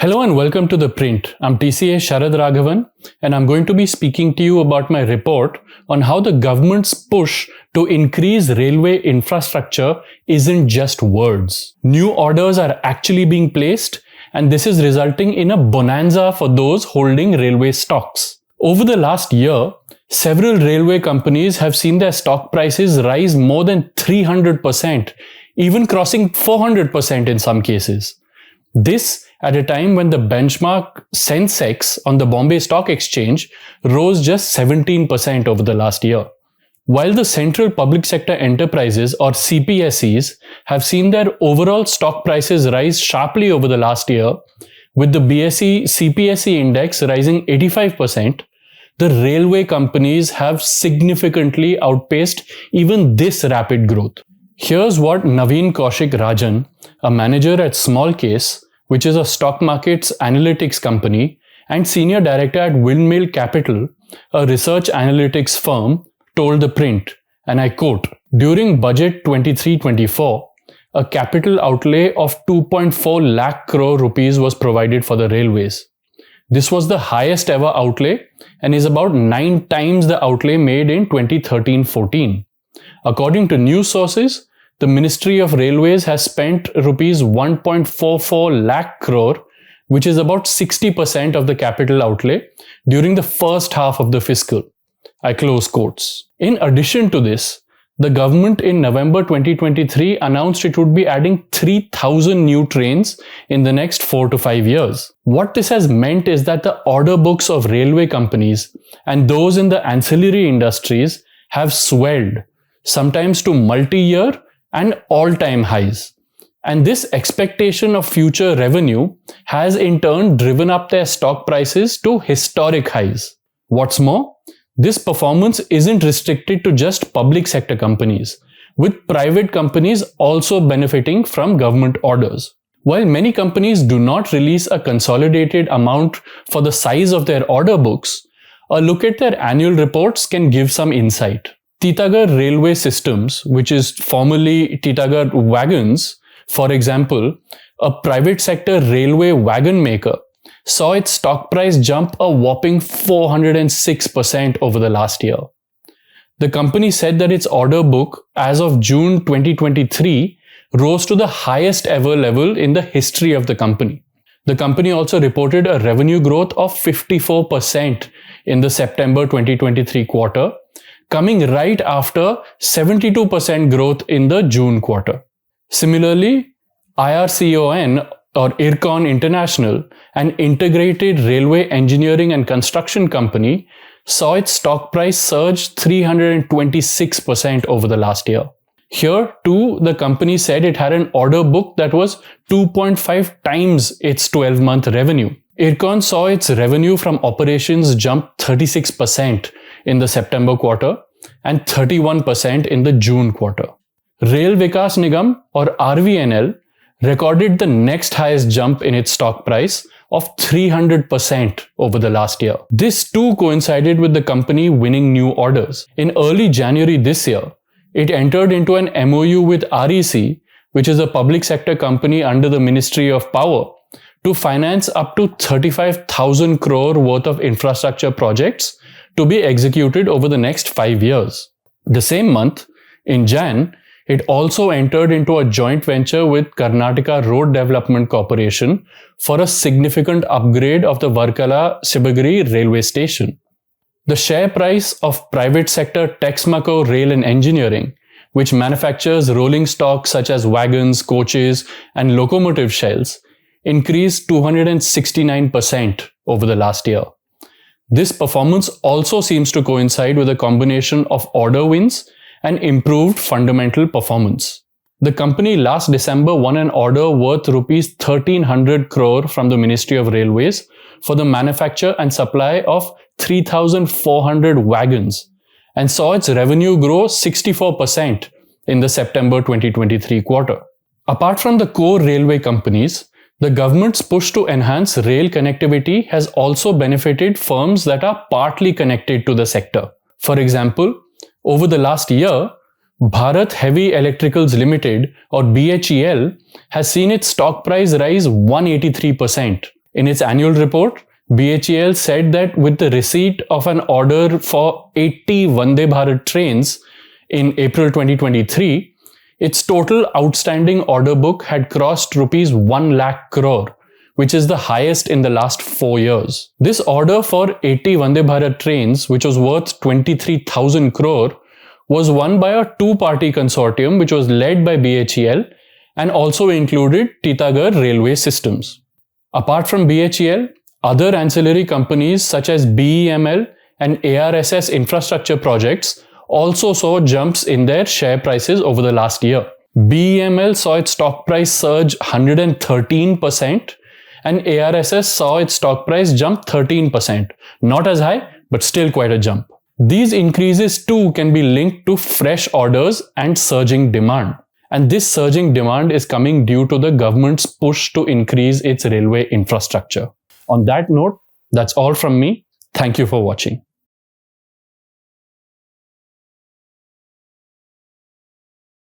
Hello and welcome to ThePrint. I'm TCA Sharad Raghavan and I'm going to be speaking to you about my report on how the government's push to increase railway infrastructure isn't just words. New orders are actually being placed and this is resulting in a bonanza for those holding railway stocks. Over the last year, several railway companies have seen their stock prices rise more than 300%, even crossing 400% in some cases. This at a time when the benchmark Sensex on the Bombay Stock Exchange rose just 17% over the last year. While the Central Public Sector Enterprises or CPSEs have seen their overall stock prices rise sharply over the last year, with the BSE CPSE index rising 85%, the railway companies have significantly outpaced even this rapid growth. Here's what Naveen Kaushik Rajan, a manager at Small Case, which is a stock markets analytics company, and senior director at Windmill Capital, a research analytics firm, told ThePrint, and I quote, "During Budget 23-24, a capital outlay of 2.4 lakh crore rupees was provided for the railways. This was the highest ever outlay and is about 9 times the outlay made in 2013-14. According to news sources, the Ministry of Railways has spent rupees 1.44 lakh crore, which is about 60% of the capital outlay, during the first half of the fiscal." I close quotes. In addition to this, the government in November 2023 announced it would be adding 3,000 new trains in the next 4 to 5 years. What this has meant is that the order books of railway companies and those in the ancillary industries have swelled, sometimes to multi-year and all-time highs. And this expectation of future revenue has in turn driven up their stock prices to historic highs. What's more, this performance isn't restricted to just public sector companies, with private companies also benefiting from government orders. While many companies do not release a consolidated amount for the size of their order books, a look at their annual reports can give some insight. Titagarh Railway Systems, which is formerly Titagarh Wagons, for example, a private sector railway wagon maker, saw its stock price jump a whopping 406% over the last year. The company said that its order book as of June 2023 rose to the highest ever level in the history of the company. The company also reported a revenue growth of 54% in the September 2023 quarter, coming right after 72% growth in the June quarter. Similarly, IRCON or IRCON International, an integrated railway engineering and construction company, saw its stock price surge 326% over the last year. Here too, the company said it had an order book that was 2.5 times its 12-month revenue. IRCON saw its revenue from operations jump 36% in the September quarter and 31% in the June quarter. Rail Vikas Nigam or RVNL recorded the next highest jump in its stock price of 300% over the last year. This too coincided with the company winning new orders. In early January this year, it entered into an MOU with REC, which is a public sector company under the Ministry of Power, to finance up to 35,000 crore worth of infrastructure projects to be executed over the next 5 years. The same month, in Jan, it also entered into a joint venture with Karnataka Road Development Corporation for a significant upgrade of the Varkala-Sibagiri railway station. The share price of private sector Texmaco Rail and Engineering, which manufactures rolling stock such as wagons, coaches, and locomotive shells, increased 269% over the last year. This performance also seems to coincide with a combination of order wins and improved fundamental performance. The company last December won an order worth rupees 1,300 crore from the Ministry of Railways for the manufacture and supply of 3,400 wagons and saw its revenue grow 64% in the September 2023 quarter. Apart from the core railway companies, the government's push to enhance rail connectivity has also benefited firms that are partly connected to the sector. For example, over the last year, Bharat Heavy Electricals Limited or BHEL has seen its stock price rise 183%. In its annual report, BHEL said that with the receipt of an order for 80 Vande Bharat trains in April 2023, its total outstanding order book had crossed rupees 1 lakh crore, which is the highest in the last 4 years. This order for 80 Vande Bharat trains, which was worth 23,000 crore, was won by a two-party consortium which was led by BHEL and also included Titagarh Railway Systems. Apart from BHEL, other ancillary companies such as BEML and ARSS infrastructure projects also saw jumps in their share prices over the last year. BEML saw its stock price surge 113%, and ARSS saw its stock price jump 13%. Not as high, but still quite a jump. These increases too can be linked to fresh orders and surging demand. And this surging demand is coming due to the government's push to increase its railway infrastructure. On that note, that's all from me. Thank you for watching.